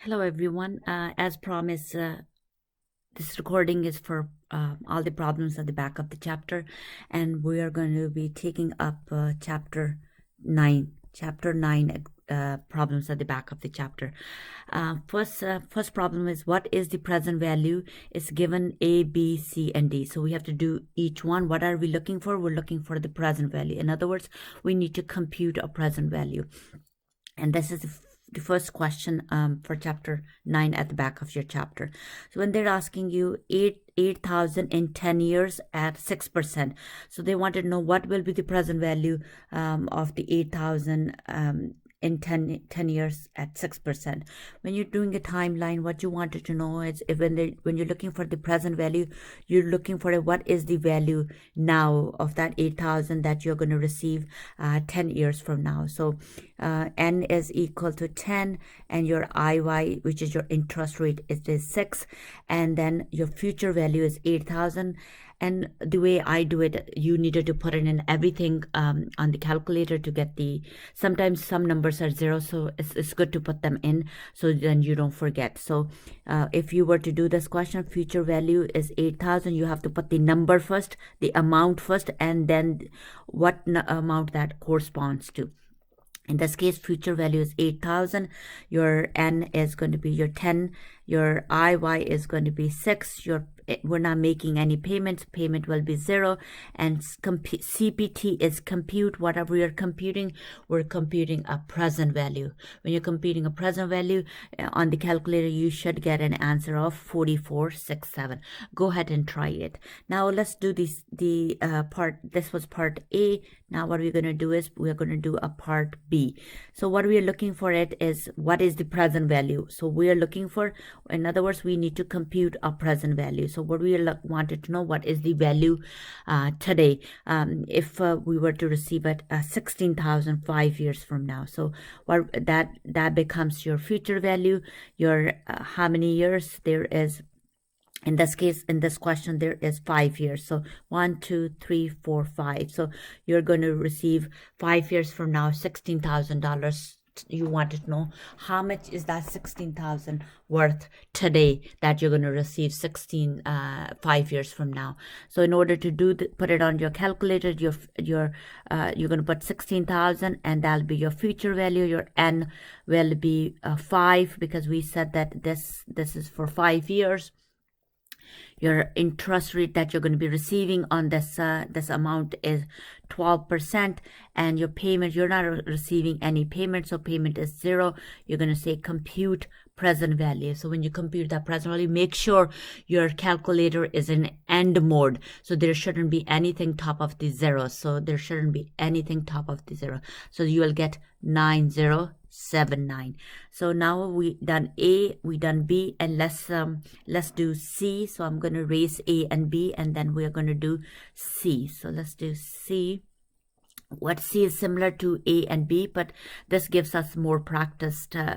Hello, everyone. As promised, this recording is for all the problems at the back of the chapter, and we are going to be taking up chapter 9. Chapter 9 problems at the back of the chapter. First problem is, what is the present value? It's given A, B, C, and D. So we have to do each one. What are we looking for? We're looking for the present value. In other words, we need to compute a present value. And this is the first question for chapter 9 at the back of your chapter. So when they're asking you 8,000 in 10 years at 6%, so they wanted to know what will be the present value of the 8,000 in 10 years at 6%. When you're doing a timeline, what you wanted to know is if when you're looking for the present value, you're looking for what is the value now of that 8,000 that you're going to receive 10 years from now. So N is equal to 10, and your IY, which is your interest rate, is 6, and then your future value is 8,000. And the way I do it, you needed to put it in everything on the calculator to get sometimes some numbers are 0, so it's good to put them in so then you don't forget. So if you were to do this question, future value is 8,000, you have to put the number first, the amount first, and then what amount that corresponds to. In this case, future value is 8,000. Your N is going to be your 10. Your IY is going to be 6. We're not making any payments. Payment will be 0. And CPT is compute. Whatever you're computing, we're computing a present value. When you're computing a present value on the calculator, you should get an answer of 4467. Go ahead and try it. Now let's do the part. This was part A. Now what we're going to do is we're going to do a part B. So what we are looking for is what is the present value. So we are looking for, in other words, we need to compute a present value. So what we wanted to know, what is the value today if we were to receive it 16,000 5 years from now. So what that becomes your future value, your how many years there is. In this case, in this question, there is 5 years. So 1, 2, 3, 4, 5. So you're going to receive 5 years from now, $16,000. You wanted to know how much is that 16,000 worth today that you're going to receive 5 years from now. So in order to put it on your calculator, you're going to put 16,000, and that'll be your future value. Your N will be 5, because we said that this is for 5 years. Your interest rate that you're going to be receiving on this amount is 12%, and your payment, you're not receiving any payment, so payment is 0. You're going to say compute present value. So when you compute that present value, make sure your calculator is in end mode. So there shouldn't be anything top of the 0. So there shouldn't be anything top of the 0. So you will get 9079. So now we done A, we done B, and let's do C. So I'm going to erase A and B, and then we are going to do C. So let's do C. What C is similar to A and B, but this gives us more practice to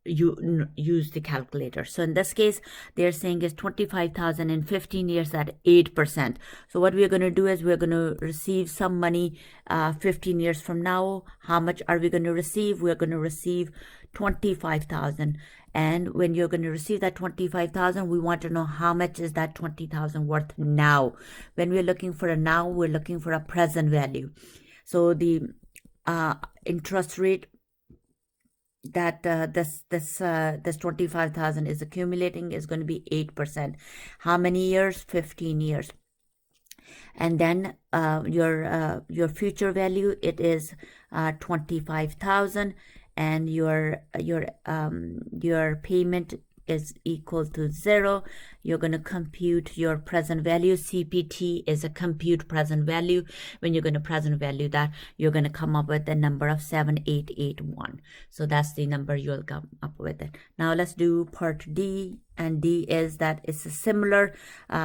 use the calculator. So in this case, they're saying is 25,000 in 15 years at 8%. So what we're going to do is we're going to receive some money 15 years from now. How much are we going to receive? We're going to receive 25,000. And when you're going to receive that 25,000, we want to know how much is that 20,000 worth now. When we're looking for a now, we're looking for a present value. So the interest rate that this 25,000 is accumulating is going to be 8%. How many years? 15 years. And then your future value, it is 25,000, and your payment is equal to 0. You're going to compute your present value. CPT is a compute present value. When you're going to present value that, you're going to come up with the number of 7881. So that's the number you'll come up with it. Now let's do part D. And D is that it's a similar.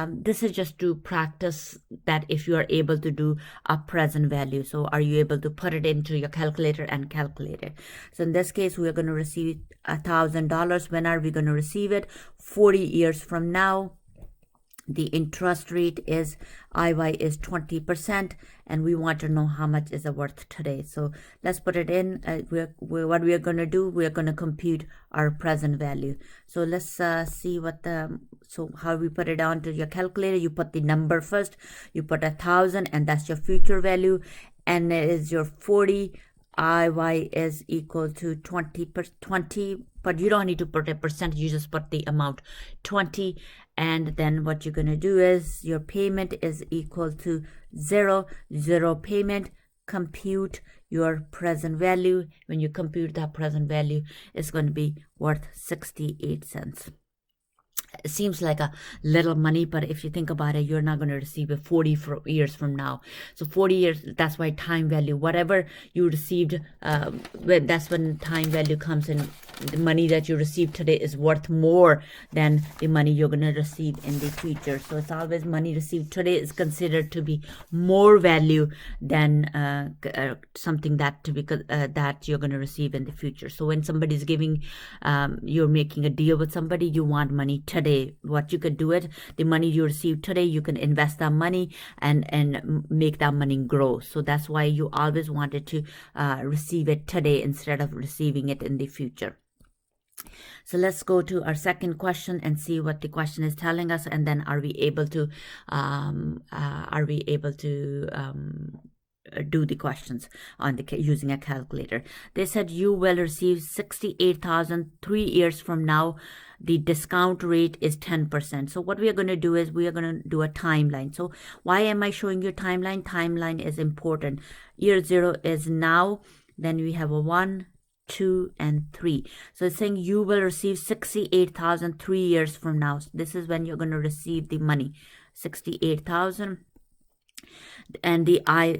This is just to practice that if you are able to do a present value. So are you able to put it into your calculator and calculate it? So in this case, we're going to receive $1,000. When are we going to receive it? 40 years from now. The interest rate is IY is 20%, and we want to know how much is it worth today. So let's put it in. What we are going to do, we are going to compute our present value. So let's see how we put it onto your calculator. You put the number first, you put 1,000, and that's your future value, and it is your 40. IY is equal to 20, but you don't need to put a percent, you just put the amount 20. And then what you're going to do is your payment is equal to 0 payment. Compute your present value. When you compute that present value, it's going to be worth 68 cents. It seems like a little money, but if you think about it, you're not going to receive it 40 years from now. So 40 years, that's why time value, whatever you received, that's when time value comes in. The money that you receive today is worth more than the money you're going to receive in the future. So it's always money received today is considered to be more value than something that you're going to receive in the future. So when somebody's giving, you're making a deal with somebody, you want money today. What you could do it, the money you receive today, you can invest that money and make that money grow. So that's why you always wanted to receive it today instead of receiving it in the future. So let's go to our second question and see what the question is telling us, and then are we able to do the questions on using a calculator. They said you will receive 68,000 3 years from now. The discount rate is 10%. So what we are going to do is we are going to do a timeline. So why am I showing you timeline? Timeline is important. Year 0 is now. Then we have a 1, 2, and 3. So it's saying you will receive 68,000 3 years from now. So this is when you're going to receive the money, 68,000. And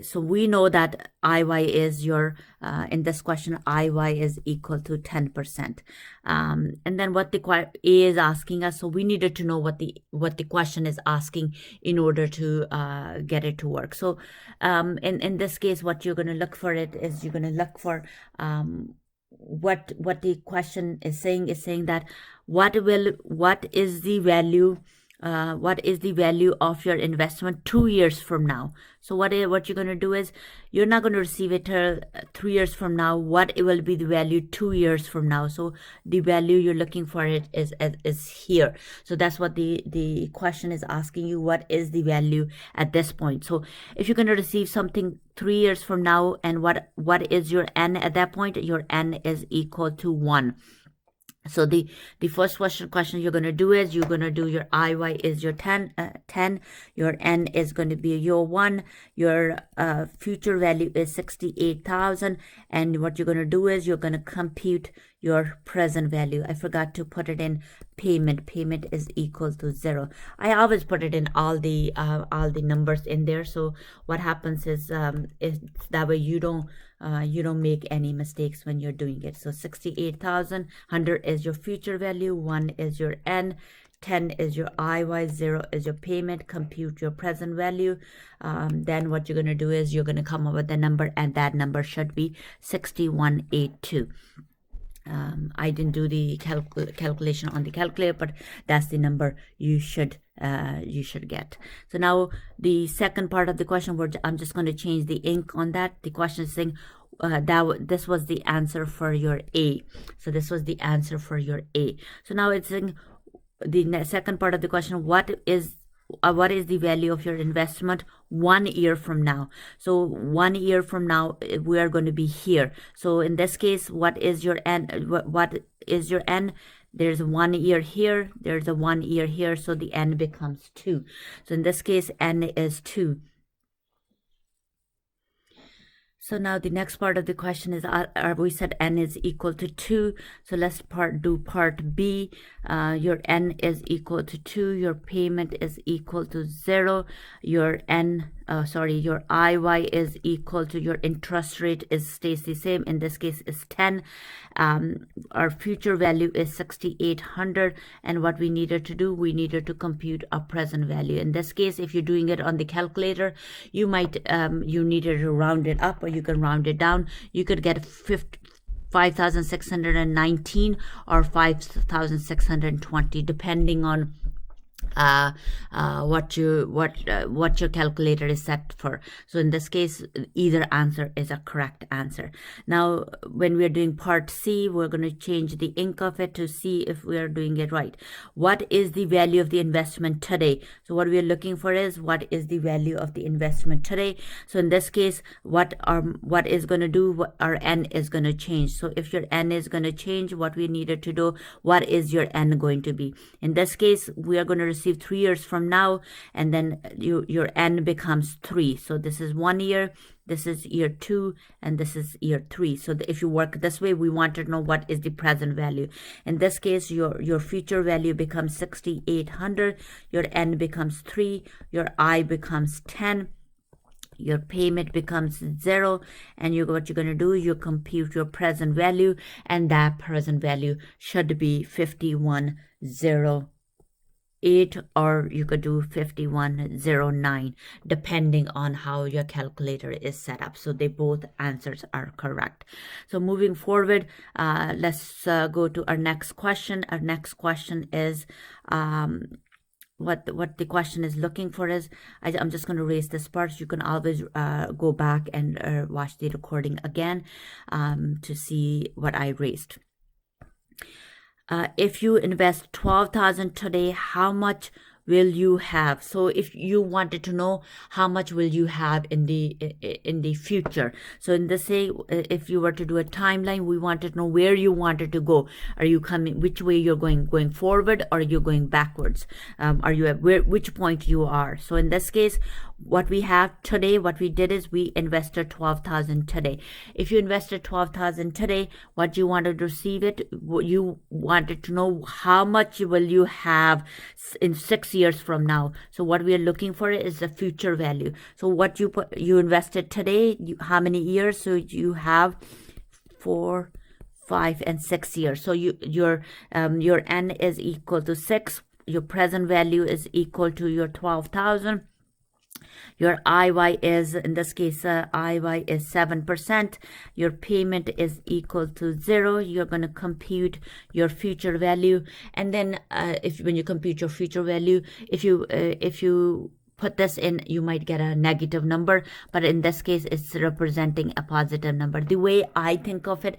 so we know that IY is your, in this question, IY is equal to 10%. And then what the A is asking us, so we needed to know what the question is asking in order to get it to work. So in this case, what you're going to look for it is you're going to look for what the question is saying that what is the value of your investment 2 years from now. So what you're going to do is you're not going to receive it 3 years from now. What it will be the value 2 years from now. So the value you're looking for it is here. So that's what the question is asking you. What is the value at this point? So if you're going to receive something 3 years from now, and what is your N at that point? Your N is equal to 1. So the first question you're going to do is you're going to do your IY is your 10, your N is going to be your 1, your future value is 68,000, and what you're going to do is you're going to compute your present value. I forgot to put it in payment. Payment is equal to 0. I always put it in all the numbers in there. So what happens is that way you don't make any mistakes when you're doing it. So 68,000, 100 is your future value, 1 is your N, 10 is your IY, 0 is your payment. Compute your present value. Then what you're going to do is you're going to come up with a number, and that number should be 6182. I didn't do the calculation on the calculator, but that's the number you should get. So now the second part of the question, I'm just going to change the ink on that. The question is saying this was the answer for your A. So this was the answer for your A. So now it's saying the second part of the question, what is the value of your investment 1 year from now? So 1 year from now, we are going to be here. So in this case, what is your N? What is your N? There's 1 year here. There's a 1 year here. So the N becomes 2. So in this case, N is 2. So now the next part of the question is, we said N is equal to 2. So let's do part B. Your N is equal to 2. Your payment is equal to 0. Your your IY is equal to your interest rate stays the same. In this case, is 10. Our future value is 6,800. And what we needed to do, we needed to compute our present value. In this case, if you're doing it on the calculator, you might you needed to round it up, or you can round it down. You could get 5,619 or 5,620, depending on what your calculator is set for. So in this case, either answer is a correct answer. Now, when we are doing part C, we're going to change the ink of it to see if we are doing it right. What is the value of the investment today? So what we are looking for is what is the value of the investment today. So in this case, what is going to do, our n is going to change. So if your n is going to change, what we needed to do, what is your n going to be? In this case, we are going to receive 3 years from now, and then your n becomes 3. So this is 1 year, this is year 2, and this is year 3. So if you work this way, we want to know what is the present value. In this case, your future value becomes 6,800, your n becomes 3, your I becomes 10, your payment becomes 0, and what you're going to do, you compute your present value, and that present value should be 5108, or you could do 5109, depending on how your calculator is set up. So they both answers are correct. So moving forward, let's go to our next question. Our next question is what the question is looking for is, I'm just going to erase this part. You can always go back and watch the recording again to see what I erased. If you invest 12,000 today, how much will you have? So if you wanted to know how much will you have in the future, so in this say, if you were to do a timeline, we wanted to know where you wanted to go. Are you coming, which way you're going forward, or are you going backwards? Are you at which point you are? So in this case, what we have today, what we did is we invested 12,000 today. If you invested 12,000 today, what you wanted to receive it, you wanted to know how much will you have in 6 years from now. So what we are looking for is the future value. So what you invested today, how many years? So you have 4, 5, and 6 years. So your n is equal to 6. Your present value is equal to your 12,000. Your IY is, in this case, IY is 7%. Your payment is equal to 0. You're going to compute your future value. And then when you compute your future value, if you put this in, you might get a negative number, but in this case, it's representing a positive number. The way I think of it,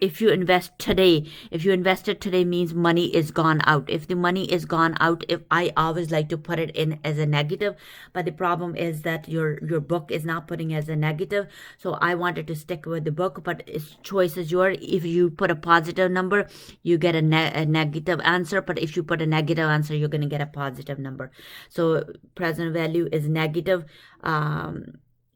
if you invest today, if you invested today means money is gone out. If the money is gone out, if I always like to put it in as a negative, but the problem is that your book is not putting as a negative. So I wanted to stick with the book, but its choice is yours. If you put a positive number, you get a negative answer, but if you put a negative answer, you're going to get a positive number. So present value is negative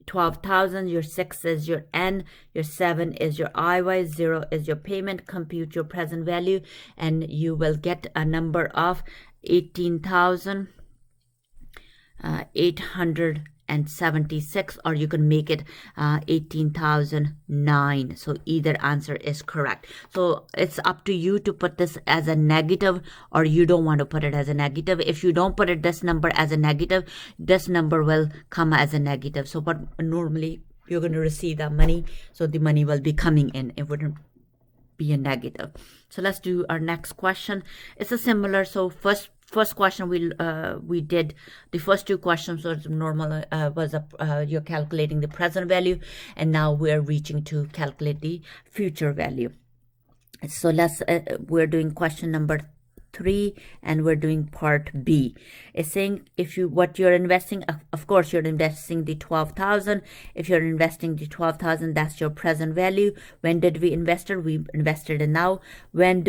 12,000, your 6 is your n, your 7 is your IY, 0 is your payment. Compute your present value, and you will get a number of 18,876, or you can make it 18,009. So either answer is correct. So it's up to you to put this as a negative, or you don't want to put it as a negative. If you don't put it this number as a negative, this number will come as a negative. So but normally you're going to receive that money, so the money will be coming in. It wouldn't be a negative. So let's do our next question. It's a similar. So first question we did, the first two questions was normal, you're calculating the present value, and now we're reaching to calculate the future value. So we're doing question number 3, and we're doing part B. It's saying what you're investing, of course you're investing the 12,000. If you're investing the 12,000, that's your present value. When did we invest it? We invested it now. When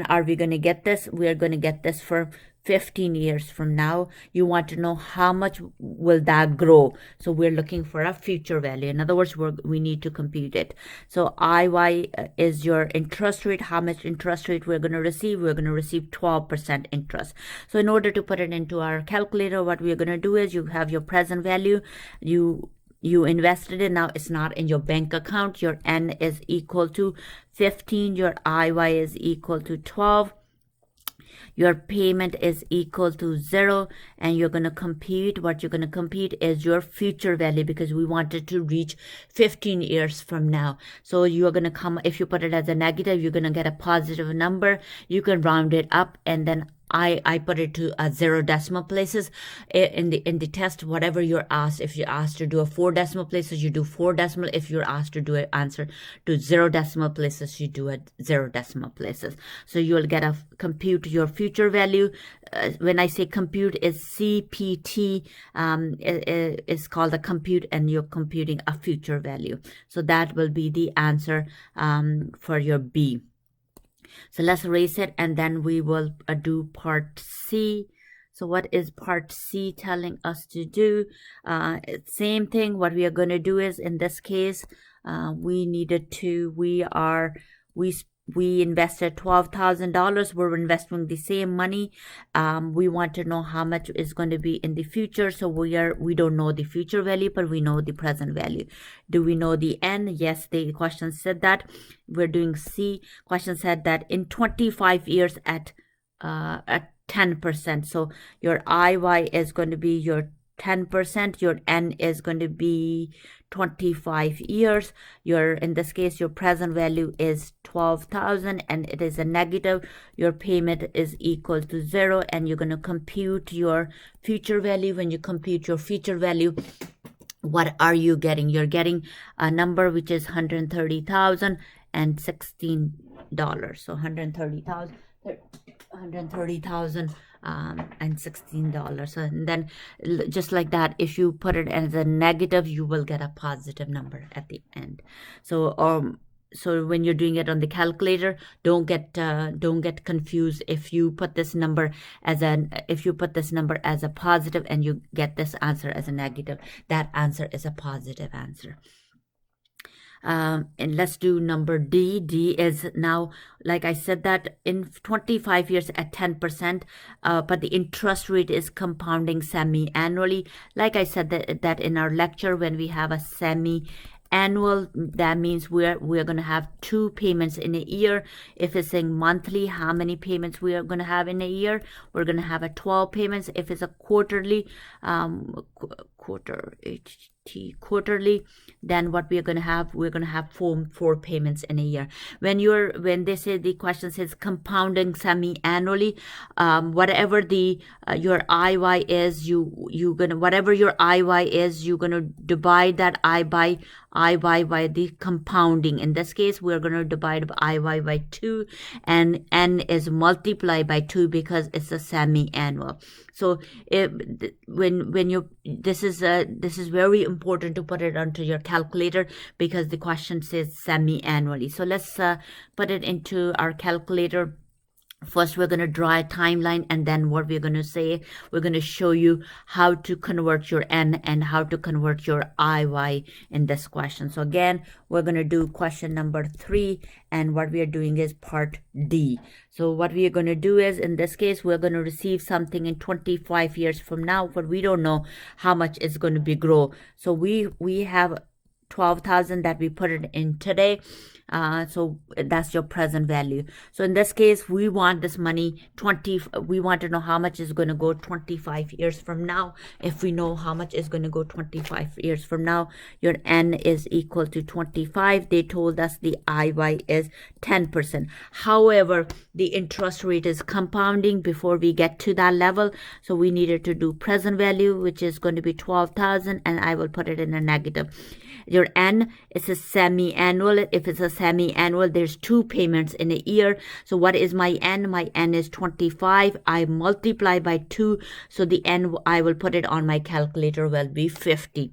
are we going to get this? We are going to get this for 15 years from now. You want to know how much will that grow. So we're looking for a future value. In other words, we need to compute it. So IY is your interest rate. How much interest rate we're going to receive? We're going to receive 12% interest. So in order to put it into our calculator, what we're going to do is, you have your present value. You invested it. Now it's not in your bank account. Your N is equal to 15. Your IY is equal to 12. Your payment is equal to 0, and you're going to compute. What you're going to compute is your future value, because we wanted to reach 15 years from now. So you're going to come, if you put it as a negative, you're going to get a positive number. You can round it up, and then I put it to 0 decimal places. In the test, whatever you're asked, if you're asked to do a 4 decimal places, you do 4 decimal. If you're asked to do an answer to 0 decimal places, you do a 0 decimal places. So you'll get a compute your future value. When I say compute, is CPT, is called a compute, and you're computing a future value. So that will be the answer for your B. So let's erase it, and then we will do part C. So what is part C telling us to do? Same thing. What we are going to do is, in this case, we invested $12,000. We're investing the same money. We want to know how much is going to be in the future. So we don't know the future value, but we know the present value. Do we know the N? Yes, the question said that. We're doing C. Question said that in 25 years at 10%. So your IY is going to be your 10%. Your N is going to be 25 years. In this case, your present value is 12,000 and it is a negative. Your payment is equal to 0, and you're going to compute your future value. When you compute your future value, what are you getting? You're getting a number which is $130,016. So $130,016. And then just like that, if you put it as a negative, you will get a positive number at the end. So when you're doing it on the calculator, don't get confused. If you put this number as a positive and you get this answer as a negative, that answer is a positive answer. And let's do number D. D is now, like I said, that in 25 years at 10%, but the interest rate is compounding semi-annually. Like I said that in our lecture, when we have a semi-annual, that means we're going to have 2 payments in a year. If it's saying monthly, how many payments we are going to have in a year? We're going to have 12 payments. If it's a quarterly, quarterly, then what we're going to have 4 payments in a year. When they say, the question says compounding semi-annually, whatever your IY is, whatever your IY is, you're going to divide that IY by the compounding. In this case, we're going to divide IY by 2, and N is multiplied by 2 because it's a semi-annual. So this is very important to put it onto your calculator, because the question says semi-annually. So let's put it into our calculator. First, we're going to draw a timeline, and then what we're going to say, we're going to show you how to convert your N and how to convert your IY in this question. So again, we're going to do question number 3, and what we are doing is part D. So what we are going to do is, in this case, we're going to receive something in 25 years from now, but we don't know how much it's going to be grow. So we have 12,000 that we put it in today. So that's your present value. So in this case, we want this money we want to know how much is going to go 25 years from now. If we know how much is going to go 25 years from now, your N is equal to 25. They told us the IY is 10%. However, the interest rate is compounding before we get to that level. So we needed to do present value, which is going to be 12,000, and I will put it in a negative. Your N is a semi-annual. If it's a semi-annual, there's 2 payments in a year. So what is my N? My N is 25. I multiply by 2. So the N, I will put it on my calculator, will be 50.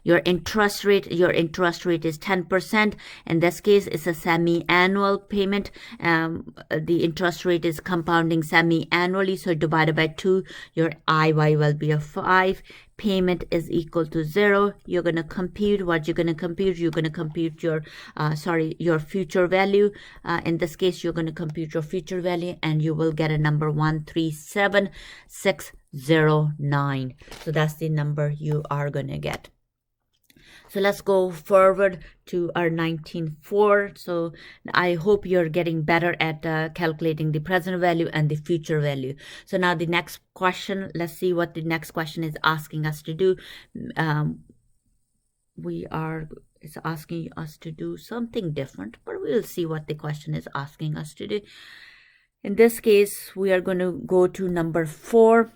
Your interest rate is 10%. In this case, it's a semi-annual payment. The interest rate is compounding semi-annually, so divided by 2, your IY will be a 5. Payment is equal to 0. You're going to compute what you're going to compute. You're going to compute your future value. In this case, you're going to compute your future value, and you will get a number 137609. So that's the number you are going to get. So let's go forward to our 19.4. So I hope you're getting better at calculating the present value and the future value. So now the next question, let's see what the next question is asking us to do. It's asking us to do something different, but we'll see what the question is asking us to do. In this case, we are going to go to number 4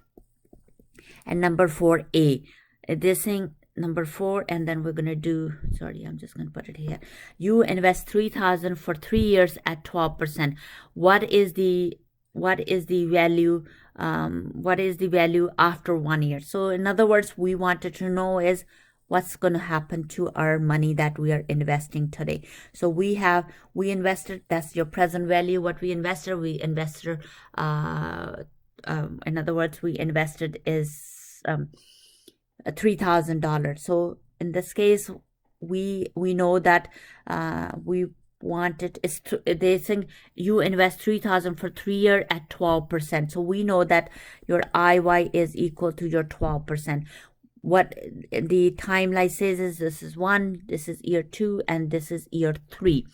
and number 4A. This thing, number 4, and then we're going to do, sorry, I'm just going to put it here. You invest $3,000 for 3 years at 12%. What is the value? What is the value after 1 year? So in other words, we wanted to know is what's going to happen to our money that we are investing today. So we invested, that's your present value. What we invested, in other words, we invested is $3,000. So in this case, we know that we wanted is they think you invest 3,000 for 3 years at 12%. So we know that your IY is equal to your 12%. What the timeline says is this is 1, this is year 2, and this is year 3.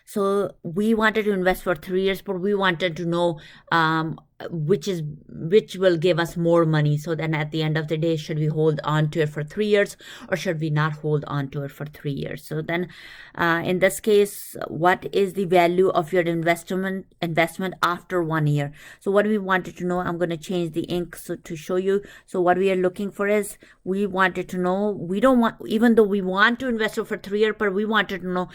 So we wanted to invest for 3 years, but we wanted to know which will give us more money. So then at the end of the day, should we hold on to it for 3 years or should we not hold on to it for 3 years? So then in this case, what is the value of your investment after 1 year? So what we wanted to know, I'm going to change the ink to show you. So what we are looking for is we wanted to know, we don't want, even though we want to invest it for 3 years, but we wanted to know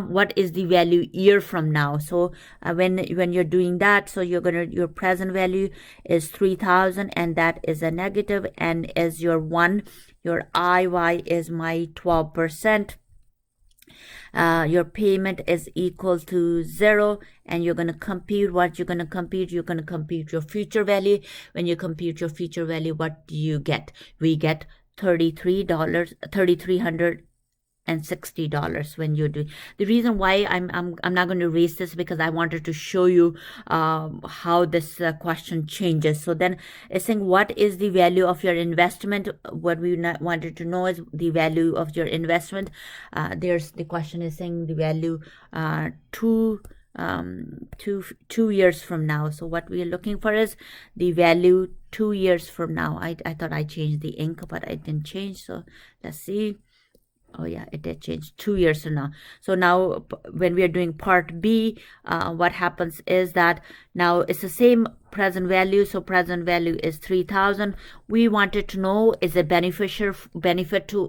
what is the value year from now. So when you're doing that, so you're going to, your present value is 3,000 and that is a negative, and as your 1, your IY is my 12%. Your payment is equal to 0, and you're going to compute what you're going to compute. You're going to compute your future value. When you compute your future value, what do you get? We get $3,360 when you do. The reason why I'm not going to erase this because I wanted to show you how this question changes. So then it's saying what is the value of your investment. What we wanted to know is the value of your investment. There's the question is saying the value 2 years from now. So what we are looking for is the value 2 years from now. I thought I changed the ink, but I didn't change. So let's see. Oh yeah, it did change 2 years from now. So now when we are doing part B, what happens is that now it's the same present value. So present value is 3,000. We wanted to know, is it benefit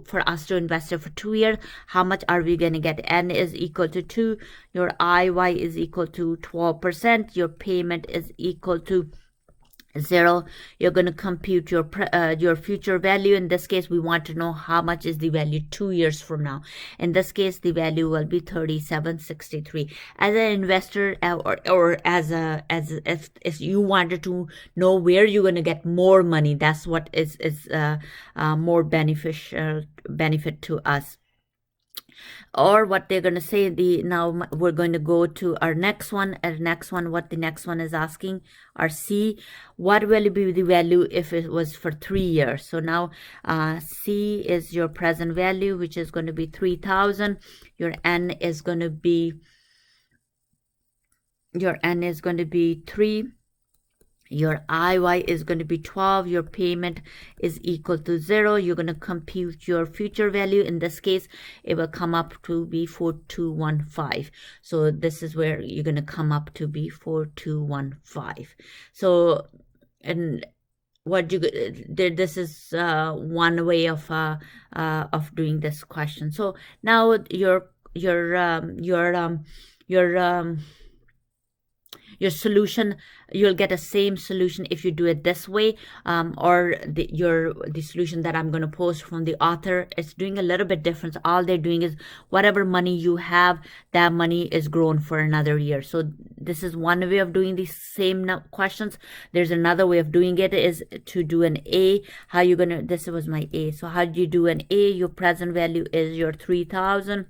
for us to invest it for 2 years? How much are we going to get? N is equal to 2. Your IY is equal to 12%. Your payment is equal to 0. You're going to compute your future value. In this case, we want to know how much is the value 2 years from now. In this case, the value will be 37.63. As an investor, or as if you wanted to know where you're going to get more money, that's what is more beneficial benefit to us. Or what they're going to say, now we're going to go to our next one. What the next one is asking, our C, what will be the value if it was for 3 years? So now C is your present value, which is going to be 3,000. Your N is going to be 3. Your IY is going to be 12. Your payment is equal to 0. You're going to compute your future value. In this case, it will come up to be 4215. So this is where you're going to come up to be 4215. So, and what you this is one way of doing this question. So now your solution, you'll get a same solution if you do it this way, or the solution that I'm going to post from the author is doing a little bit different. All they're doing is whatever money you have, that money is grown for another year. So this is one way of doing these same questions. There's another way of doing it is to do an A. How you gonna, this was my A. So how do you do an A? Your present value is your 3,000.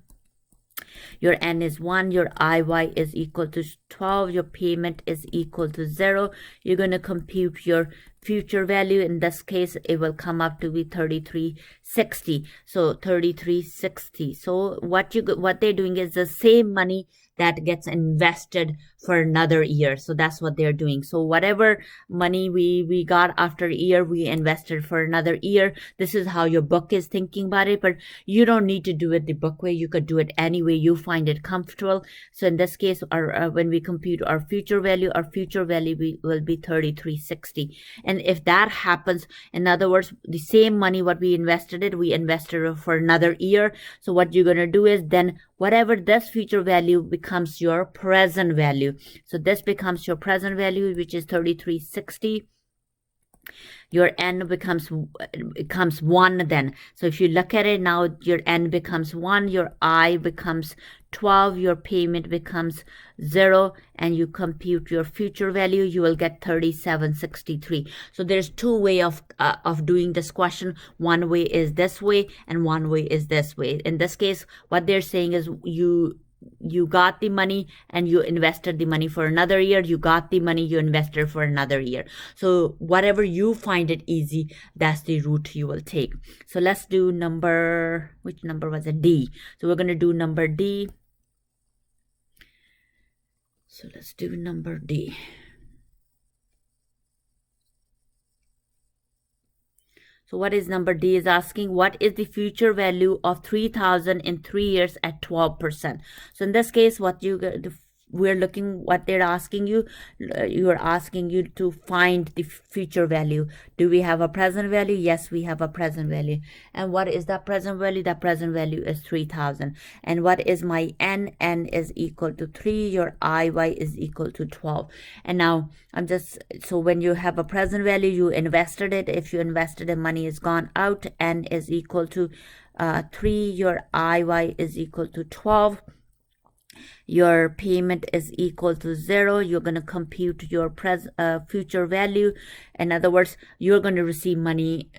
Your N is 1, your IY is equal to 12, your payment is equal to 0. You're going to compute your future value. In this case, it will come up to be 3360. So 3360. So what they're doing is the same money that gets invested for another year. So that's what they're doing. So whatever money we got after a year, we invested for another year. This is how your book is thinking about it, but you don't need to do it the book way. You could do it any way you find it comfortable. So in this case, when we compute our future value will be 3360. And if that happens, in other words, the same money what we invested for another year. So what you're going to do is then whatever this future value becomes your present value. So this becomes your present value, which is 3360. Your n becomes 1 then. So if you look at it now, your n becomes 1, your I becomes 12, your payment becomes 0, and you compute your future value, you will get 3763. So there's two way of doing this question. One way is this way and one way is this way. In this case, what they're saying is you got the money and you invested the money for another year. You got the money, you invested for another year. So whatever you find it easy, that's the route you will take. So let's do which number was it? D. So we're going to do number D. So let's do number D. So what is number D is asking, what is the future value of 3,000 in 3 years at 12%? So in this case, what they're asking you, you're asking you to find the future value. Do we have a present value? Yes, we have a present value. And what is that present value? That present value is 3,000. And what is my n? N is equal to 3. Your IY is equal to 12. And now so when you have a present value, you invested it. If you invested it, money is gone out. N is equal to 3. Your IY is equal to 12. Your payment is equal to 0. You're going to compute your future value. In other words, you're going to receive money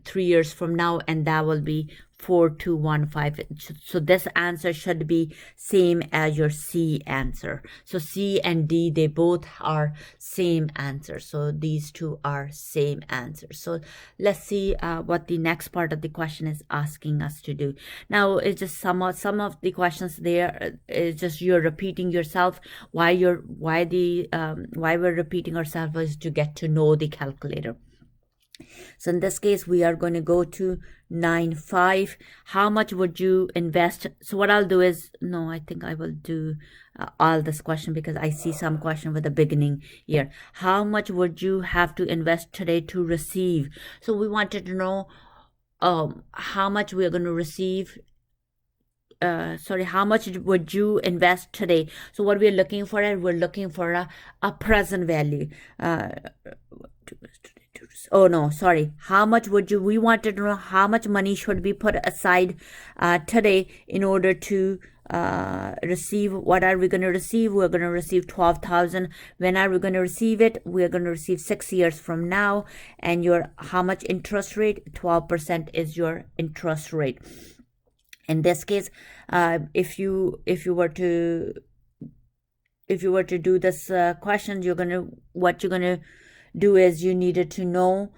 3 years from now, and that will be 4215. So this answer should be same as your C answer. So C and D, they both are same answer. So these two are same answers. So let's see what the next part of the question is asking us to do. Now it's just some of the questions there is just you're repeating yourself. Why we're repeating ourselves is to get to know the calculator. So in this case, we are going to go to 9.5. How much would you invest? So what I'll do is, I think I will do all this question because I see some question with the beginning here. How much would you have to invest today to receive? So we wanted to know how much we are going to receive. How much would you invest today? So what we're looking for, we're looking for a present value. How much we wanted to know how much money should be put aside today in order to receive. What are we going to receive? We're going to receive 12,000. When are we going to receive it? We're going to receive 6 years from now. And how much interest rate? 12% is your interest rate. In this case, if you were to do this question, what you're gonna do is you needed to know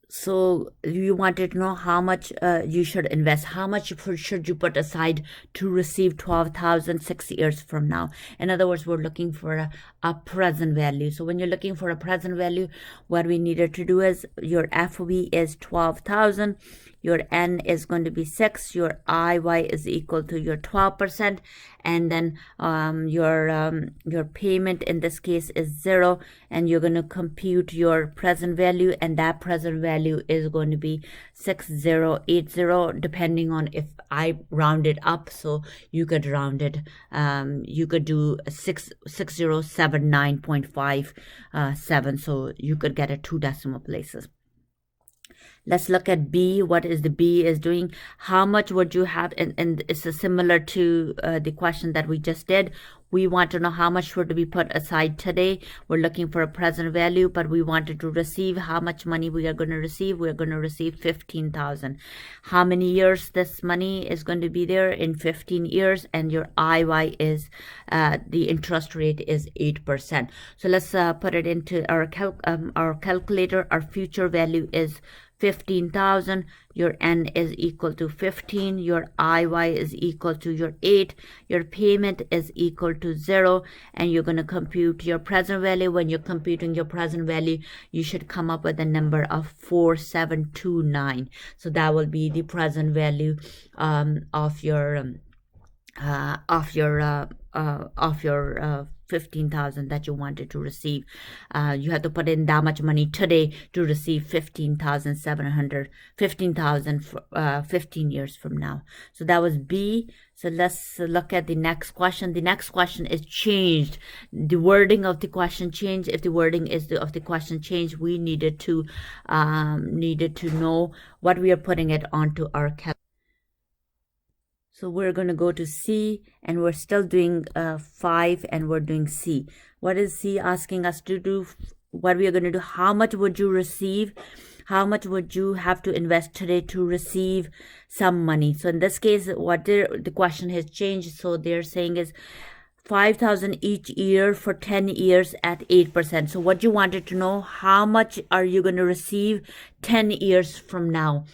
so you wanted to know how much you should invest. How much should you put aside to receive 12,000 6 years from now? In other words, we're looking for a present value. So when you're looking for a present value, what we needed to do is your FOB is 12,000. Your N is going to be 6. Your IY is equal to your 12%. And then your payment in this case is 0. And you're going to compute your present value. And that present value is going to be 6080, depending on if I round it up. So you could round it. You could do 6079.57. So you could get it 2 decimal places. Let's look at B. What is the B is doing? How much would you have? And it's similar to the question that we just did. We want to know how much should be put aside today. We're looking for a present value, but we wanted to receive how much money we are going to receive. We're going to receive 15,000. How many years this money is going to be there? In 15 years. And your IY is, the interest rate is 8%. So let's put it into our calculator. Our future value is 15,000, your N is equal to 15, your IY is equal to your 8, your payment is equal to 0, and you're going to compute your present value. When you're computing your present value, you should come up with a number of 4729. So that will be the present value of your 15,000 that you wanted to receive. You have to put in that much money today to receive 15,700, 15,000 15 years from now. So that was B. So let's look at the next question. The next question is changed. The wording of the question changed. If the wording of the question changed, we needed to know what we are putting it onto our calculator. So we're going to go to C, and we're still doing 5, and we're doing C. What is C asking us to do? What we are going to do? How much would you receive? How much would you have to invest today to receive some money? So in this case, what the question has changed. So they're saying is 5,000 each year for 10 years at 8%. So what you wanted to know, how much are you going to receive 10 years from now?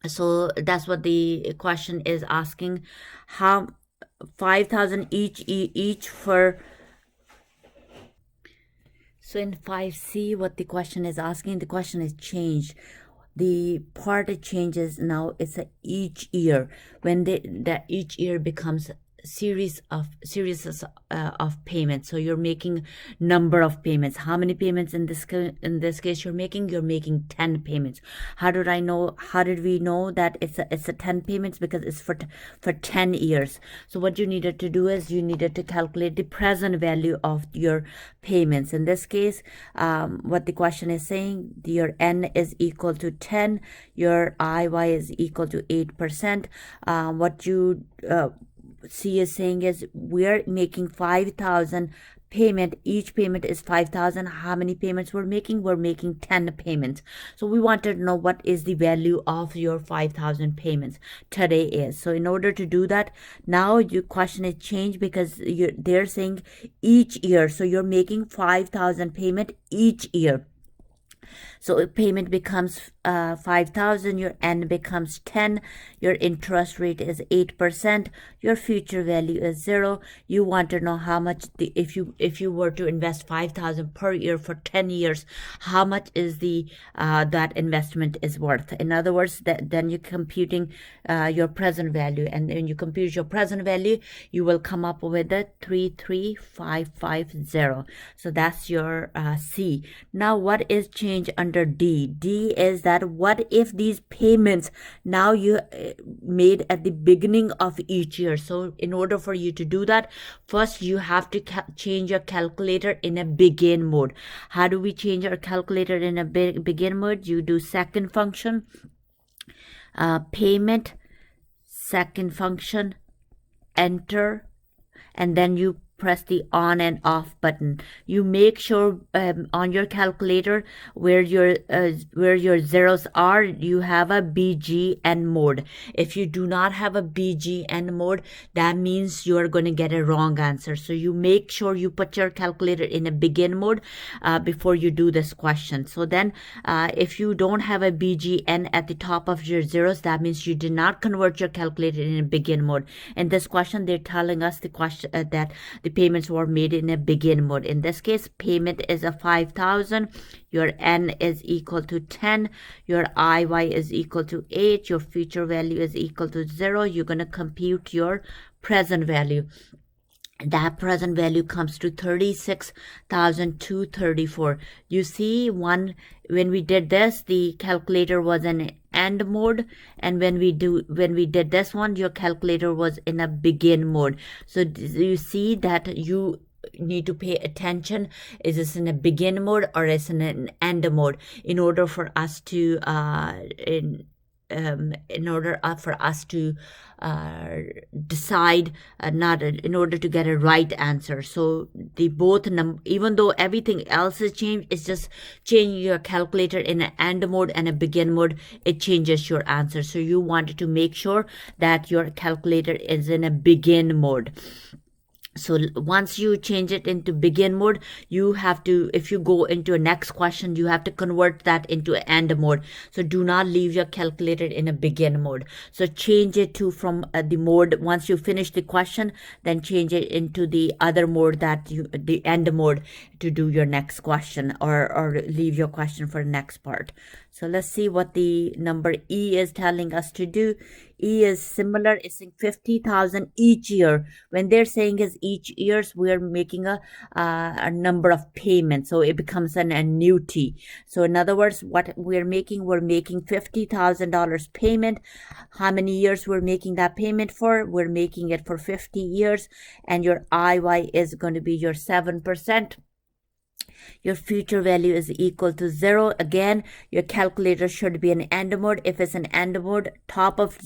So that's what the question is asking. How 5,000 each for. So in 5C, what the question is asking, the question is changed. The part it changes now, it's a each year. When that each year becomes series of payments. So you're making number of payments. How many payments in this case you're making? You're making 10 payments. How did we know that it's a 10 payments? Because it's for 10 years. So what you needed to do is you needed to calculate the present value of your payments. In this case, what the question is saying, your N is equal to 10, your IY is equal to 8%. What you C is saying is we're making 5,000 payment. Each payment is 5,000. How many payments we're making? We're making 10 payments. So we wanted to know what is the value of your 5,000 payments today is. So in order to do that, now your question is changed because they're saying each year. So you're making 5,000 payment each year. So payment becomes 5,000, your N becomes 10, your interest rate is 8%, your future value is 0. You want to know how much if you were to invest 5,000 per year for 10 years, how much is that investment is worth. In other words, then you're computing your present value, and when you compute your present value, you will come up with a 33550. So that's your C. Now what is changed under D? D is that what if these payments now you made at the beginning of each year. So in order for you to do that, first you have to change your calculator in a begin mode. How do we change our calculator in a begin mode? You do second function, payment, second function, enter, and then you press the on and off button. You make sure on your calculator where your zeros are, you have a BGN mode. If you do not have a BGN mode, that means you are going to get a wrong answer. So you make sure you put your calculator in a begin mode before you do this question. So then if you don't have a BGN at the top of your zeros, that means you did not convert your calculator in a begin mode. In this question, they're telling us the question that the payments were made in a begin mode. In this case, payment is a 5,000, your N is equal to 10, your IY is equal to 8, your future value is equal to 0. You're going to compute your present value. That present value comes to 36,234. You see, when we did this, the calculator was in end mode, and when we did this one, your calculator was in a begin mode. So you see that you need to pay attention. Is this in a begin mode or is it in an end mode in order for us to decide, not in order to get a right answer. So the both even though everything else is changed, it's just changing your calculator in an end mode and a begin mode, it changes your answer. So you wanted to make sure that your calculator is in a begin mode. So once you change it into begin mode, you have to, if you go into a next question, you have to convert that into end mode. So do not leave your calculator in a begin mode. So change it to from the mode, once you finish the question, then change it into the other mode, that you, the end mode, to do your next question, or leave your question for the next part. So let's see what the number E is telling us to do. E is similar. It's saying 50,000 each year. When they're saying is each years, we're making a number of payments, so it becomes an annuity. So in other words, what we're making $50,000 payment. How many years we're making that payment for? We're making it for 50 years, and your IY is going to be your 7%. Your future value is equal to 0. Again, your calculator should be an AND mode. If it's an AND mode, top of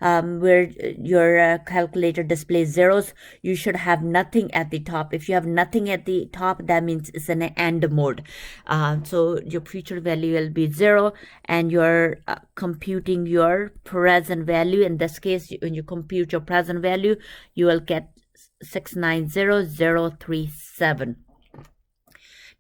where your calculator displays zeros, you should have nothing at the top. If you have nothing at the top, that means it's an AND mode. So your future value will be 0, and you're computing your present value. In this case, when you compute your present value, you will get 690,037.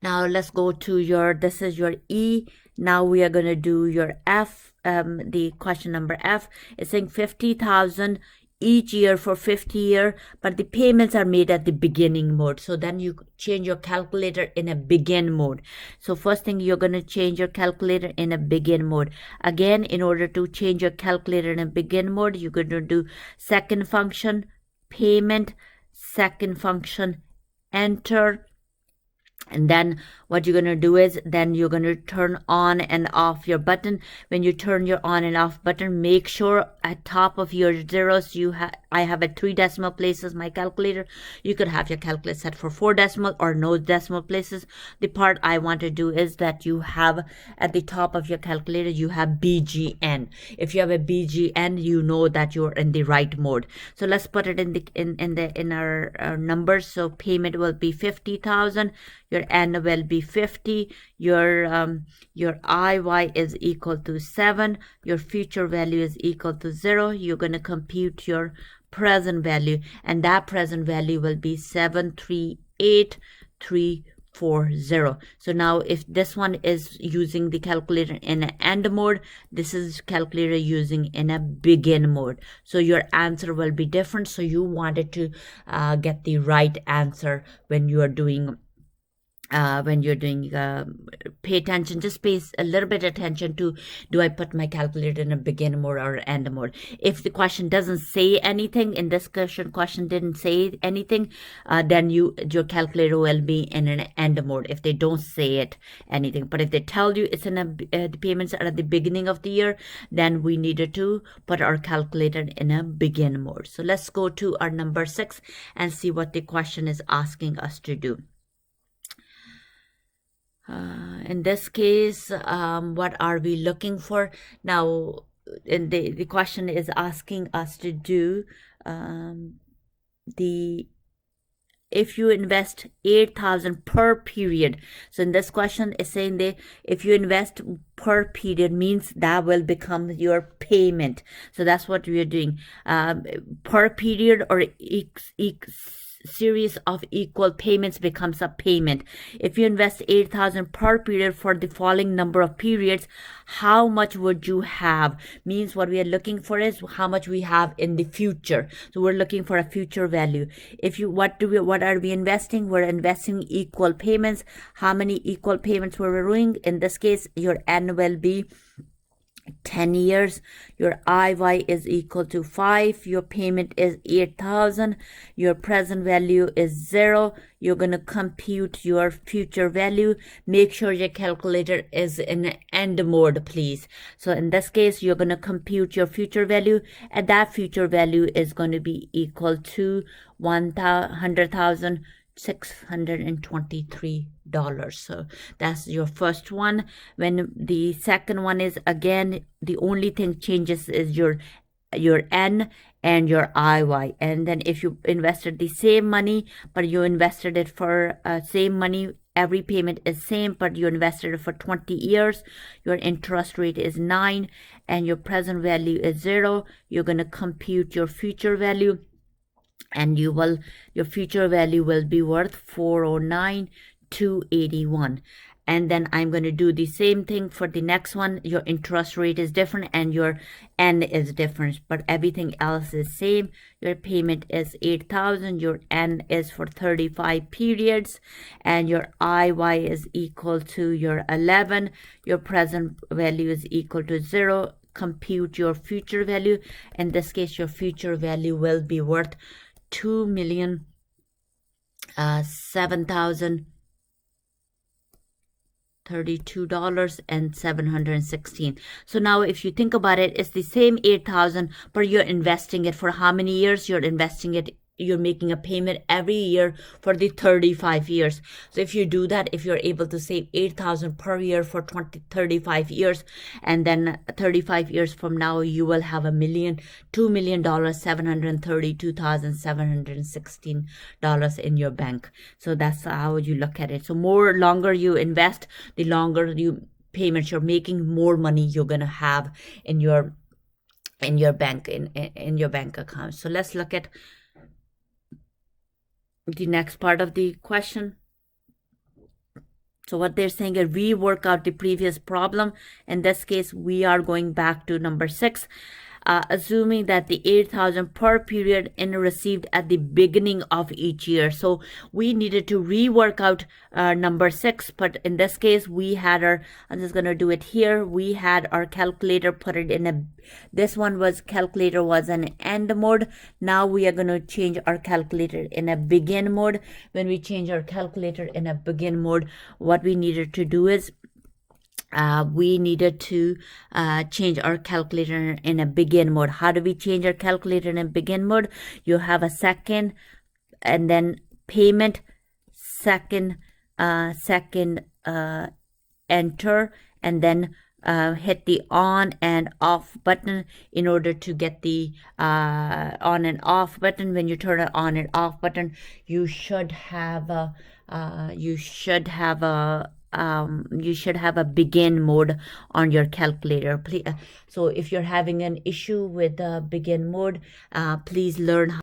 Now let's go to your, this is your E. Now we are going to do your F. The question number F is saying 50,000 each year for 50 years, but the payments are made at the beginning mode. So then you change your calculator in a begin mode. So first thing, you're going to change your calculator in a begin mode. Again, in order to change your calculator in a begin mode, you're going to do second function, payment, second function, enter. And then what you're going to do is, then you're going to turn on and off your button. When you turn your on and off button, make sure at top of your zeros, I have at 3 decimal places my calculator. You could have your calculator set for 4 decimal or no decimal places. The part I want to do is that you have at the top of your calculator, you have BGN. If you have a BGN, you know that you're in the right mode. So let's put it in our numbers. So payment will be 50,000. Your N will be 50. Your IY is equal to 7. Your future value is equal to 0. You're going to compute your present value, and that present value will be 738,340. So now if this one is using the calculator in an AND mode, this is calculator using in a begin mode. So your answer will be different. So you wanted to get the right answer when you are doing pay attention, just pay a little bit attention to, do I put my calculator in a begin mode or end mode? If the question doesn't say anything, in this question didn't say anything, then your calculator will be in an end mode if they don't say anything. But if they tell you it's in the payments are at the beginning of the year, then we needed to put our calculator in a begin mode. So let's go to our number 6 and see what the question is asking us to do. In this case, what are we looking for? Now, the question is asking us to do if you invest 8,000 per period. So in this question, it's saying that if you invest per period, means that will become your payment. So that's what we are doing. Per period or series of equal payments becomes a payment. If you invest 8,000 per period for the following number of periods, how much would you have? Means what we are looking for is how much we have in the future. So we're looking for a future value. If you, what are we investing? We're investing equal payments. How many equal payments were we doing? In this case, your N will be 10 years. Your IY is equal to 5. Your payment is 8,000. Your present value is 0. You're going to compute your future value. Make sure your calculator is in end mode, please. So in this case, you're going to compute your future value, and that future value is going to be equal to $100,623. So that's your first one. When the second one is, again, the only thing changes is your N and your IY. And then if you invested the same money, but you invested it for same money, every payment is same, but you invested it for 20 years, your interest rate is 9 and your present value is 0. You're going to compute your future value, and your future value will be worth 409,281. And then I'm going to do the same thing for the next one. Your interest rate is different and your N is different, but everything else is same. Your payment is 8,000. Your N is for 35 periods, and your IY is equal to your 11. Your present value is equal to 0. Compute your future value. In this case, your future value will be worth $2,007,032.716. So now if you think about it, it's the same 8,000, but you're investing it for how many years? You're investing it, you're making a payment every year for the 35 years. So if you do that, if you're able to save 8,000 per year for 35 years, and then 35 years from now, you will have $2,732,716 in your bank. So that's how you look at it. So more longer you invest, the longer you payments you're making, more money you're gonna have in your bank in your bank account. So let's look at the next part of the question. So what they're saying is rework out the previous problem. In this case, we are going back to number 6. Assuming that the 8,000 per period in received at the beginning of each year. So we needed to rework out number 6, but in this case we had I'm just going to do it here. We had our calculator put it in this one was calculator was an end mode. Now we are going to change our calculator in a begin mode. When we change our calculator in a begin mode, what we needed to do is we needed to change our calculator in a begin mode. How do we change our calculator in a begin mode? You have a second, and then payment, second, enter, and then hit the on and off button in order to get the on and off button. When you turn it on and off button, you should have a begin mode on your calculator. So if you're having an issue with begin mode, please learn how